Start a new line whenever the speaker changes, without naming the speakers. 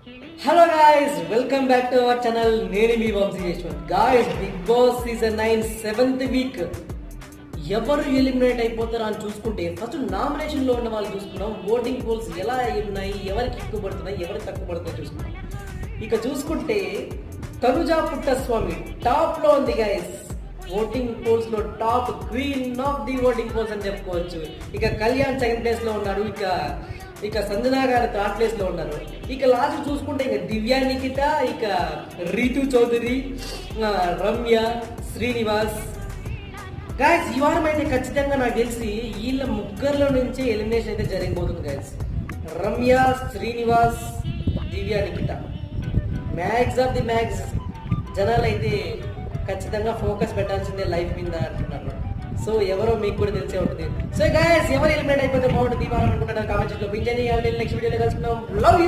Hello guys, welcome back to our channel. నేను మీ Vamsi Yashwanth. Guys, Bigg Boss season 9 7th week ఎవరు eliminate అయిపోతారో అని చూసుకుంటే ఫస్ట్ నామినేషన్ లో ఉన్న వాళ్ళు చూసుకున్నాం. ఓటింగ్ పోల్స్ ఎలా ఉన్నాయి, ఎవరికి ఎక్కువ పడుతున్నాయి, ఎవరికి తక్కువ పడుతున్నాయి చూసుకున్నాం. ఇక చూసుకుంటే తనుజా పుట్టస్వామి టాప్ లో ఉంది గాయస్. ఓటింగ్ పోల్స్ లో top queen of the voting poles అని చెప్పుకోవచ్చు. ఇక కళ్యాణ్ సెకండ్ ప్లేస్ లో ఉన్నాడు. ఇక సంజనా గారు థర్డ్ ప్లేస్ లో ఉన్నారు. ఇక లాస్ట్ చూసుకుంటే ఇక దివ్యా నిఖిత, ఇక రీతు చౌదరి, రమ్య, శ్రీనివాస్. గాయస్, ఈ వారం అయితే ఖచ్చితంగా నాకు తెలిసి వీళ్ళ ముగ్గురులో నుంచే ఎలిమినేషన్ అయితే జరిగిపోతుంది guys. Ramya, Srinivas, Divya Nikhita max of the max జనాలు అయితే ఖచ్చితంగా ఫోకస్ పెట్టాల్సిందే లైఫ్ మీద అంటున్నారు. సో ఎవరో మీకు కూడా తెలిసే ఉంటుంది. సో గైస్, ఎవరు ఎలిమినేట్ అయిపోతే బాగుంటుంది ఈ వారం అనుకుంటున్నారు కామెంట్స్ లో. నెక్స్ట్ వీడియోలో కలుసుకుందాం. Love you.